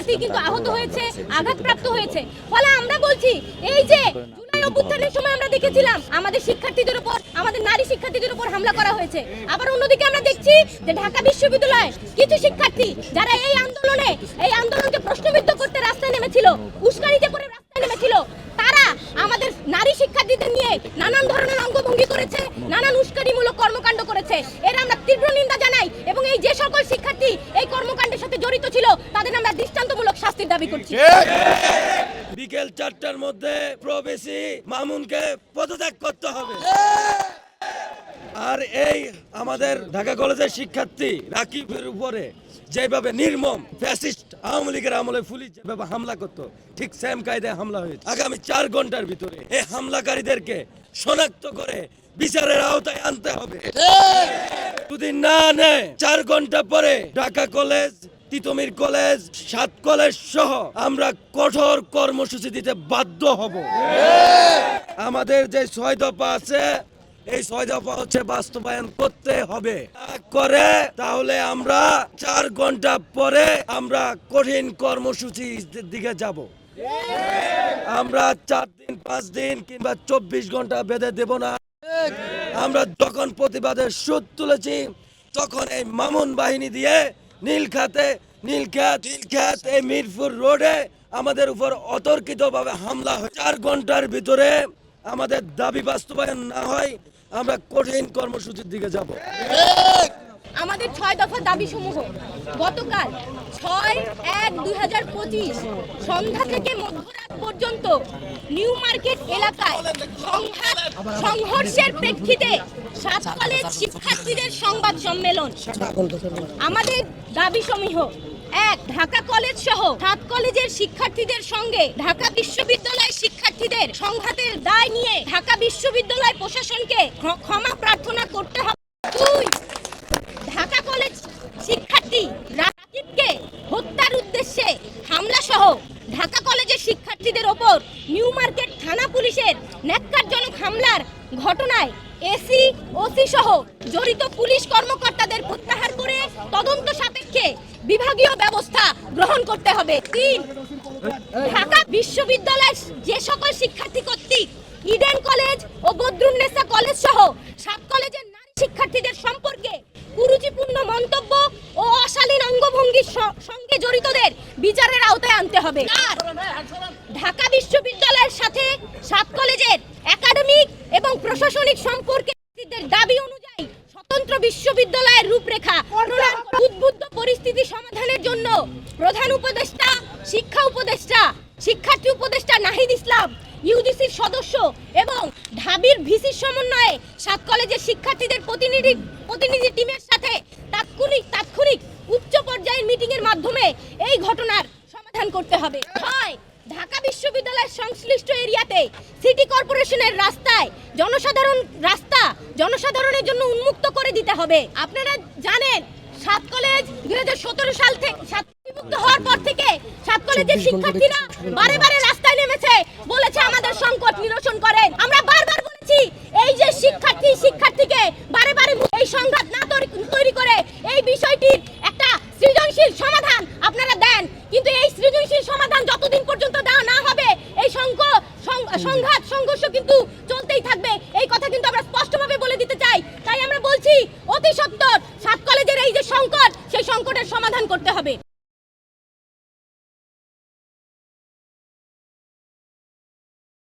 শিক্ষার্থী কিন্তু আহত হয়েছে, আঘাতপ্রাপ্ত হয়েছে। ফলে আমরা বলছি এই যে জুলাই অভ্যুত্থানের সময় আমরা দেখেছিলাম আমাদের শিক্ষার্থীদের উপর, আমাদের নারী শিক্ষার্থীদের উপর হামলা করা হয়েছে। আবার অন্যদিকে আমরা দেখছি যে ঢাকা বিশ্ববিদ্যালয়ে কিছু শিক্ষার্থী যারা এই আন্দোলনকে প্রশ্নবিদ্ধ করতে রাস্তায় নেমেছিল, উস্কানিতে পড়ে রাস্তায় নেমেছিল, তারা আমাদের নারী শিক্ষার্থীদের নিয়ে নানান ধরনের অঙ্গভঙ্গি করেছে, নানান উস্কানিমূলক কর্মকাণ্ড করেছে। এর আমরা তীব্র নিন্দা জানাই এবং এই যে সকল শিক্ষার্থী এই কর্মকাণ্ডের সাথে জড়িত ছিল তাদের আমরা দৃষ্টান্তমূলক শাস্তির দাবি করছি। বিকেল 4টার মধ্যে প্রবেশী মামুনকে পদত্যাগ করতে হবে। আর এই আমাদের ঢাকা কলেজের শিক্ষার্থী রাকিবের উপরে যেভাবে নির্মম ফ্যাসিস্ট আওয়ামী লীগের আমলে পুলিশ যেভাবে হামলা করতো, ঠিক সেম কায়দায় হামলা হয়েছে। আগামী 4 ঘন্টার ভিতরে এই হামলাকারীদেরকে শনাক্ত করে বিচারের আওতায় আনতে হবে। যদি না নেয় 4 ঘন্টা পরে Dhaka college, Titumir college, 7 college সহ আমরা কঠোর কর্মসূচি দিতে বাধ্য হব। আমাদের যে 6 দফা আছে এই 6 দফা হচ্ছে বাস্তবায়ন করতে হবে। করে তাহলে আমরা 4 ঘন্টা পরে আমরা কঠিন কর্মসূচির দিকে যাব। আমরা 4 দিন 5 দিন কিংবা 24 ঘন্টা বেঁধে দেব না। আমরা যখন প্রতিবাদের সুর তুলেছি তখন এই মামুন বাহিনী দিয়ে নীলখাত এই মিরপুর রোডে আমাদের উপর অতর্কিতভাবে হামলা হয়। 4 ঘন্টার ভিতরে আমাদের দাবি বাস্তবায়ন না হয় আমরা কঠিন কর্মসূচির দিকে যাব। আমাদের 6 দফা দাবি সমূহ গতকাল 6/1/2025 সন্ধ্যা থেকে মধ্যরাত পর্যন্ত নিউ মার্কেট এলাকায় সংঘর্ষের প্রেক্ষিতে 7 কলেজ শিক্ষার্থীদের সংবাদ সম্মেলন। আমাদের দাবি সমূহ: 1. ঢাকা কলেজ সহ 7 কলেজের শিক্ষার্থীদের সঙ্গে ঢাকা বিশ্ববিদ্যালয় শিক্ষার্থীদের সংঘাতের দায় নিয়ে ঢাকা বিশ্ববিদ্যালয় প্রশাসনকে ক্ষমা প্রার্থনা করতে হবে। 2. ঢাকা কলেজ শিক্ষার্থী রাকিবকে হত্যার উদ্দেশ্যে হামলা সহ ঢাকা কলেজের শিক্ষার্থীদের ওপর নিউ মার্কেট থানা পুলিশের ন্যাক্কারজনক হামলার ঘটনায় এসি, ওসি সহ জড়িত পুলিশ কর্মকর্তাদের প্রত্যাহার করে তদন্ত সাপেক্ষে বিভাগীয় ব্যবস্থা গ্রহণ করতে হবে। 3. ঢাকা বিশ্ববিদ্যালয়ের যে সকল শিক্ষার্থী কর্তৃক ইডেন কলেজ ও বদরুন্নেসা কলেজ সহ 7 কলেজের নারী শিক্ষার্থীদের সম্পর্কে কুরুচিপূর্ণ মন্তব্য ও অশালীন অঙ্গভঙ্গির সঙ্গে জড়িতদের বিচারের আওতায় আনতে হবে। 4. ঢাকা বিশ্ববিদ্যালয়ের সাথে 7 কলেজের একাডেমিক এবং প্রশাসনিক সম্পর্কের দাবি অনুযায়ী স্বতন্ত্র বিশ্ববিদ্যালয়ের রূপরেখা উদ্বুদ্ধ পরিস্থিতি সমাধানের জন্য প্রধান উপদেষ্টা, শিক্ষা উপদেষ্টা, শিক্ষার্থী উপদেষ্টা নাহিদ ইসলাম, ইউজিসির সদস্য এবং ঢাবির ভিসির সমন্বয়ে 7 কলেজের শিক্ষার্থীদের প্রতিনিধি টিমের সাথে তাৎক্ষণিক উচ্চ পর্যায়ের মিটিং এর মাধ্যমে এই ঘটনার সমাধান করতে হবে। 6. ঢাকা বিশ্ববিদ্যালয়ের সংশ্লিষ্ট এরিয়াতে সিটি কর্পোরেশনের জনসাধারণের জন্য উন্মুক্ত করে দিতে হবে। আপনারা জানেন 7 কলেজ 2017 সাল থেকে মুক্ত হওয়ার পর থেকে 7 কলেজের শিক্ষার্থীরা বারে রাস্তায় নেমেছে, বলেছে আমাদের সংকট নিরসন করেন। আমরা বারবার বলেছি এই যে শিক্ষার্থীকে বারে এই সংঘাত না তৈরি করে এই বিষয়টির একটা সৃজনশীল সমাধান আপনারা দেন, কিন্তু এই সৃজনশীল সমাধান যতদিন পর্যন্ত দেওয়া না হবে এই সংঘর্ষ কিন্তু চলতেই থাকবে। এই কথা কিন্তু আমরা স্পষ্টভাবে বলে দিতে চাই। তাই আমরা বলছি অতি সত্বর 7 কলেজের এই যে সংকট, সেই সংকটের সমাধান করতে হবে।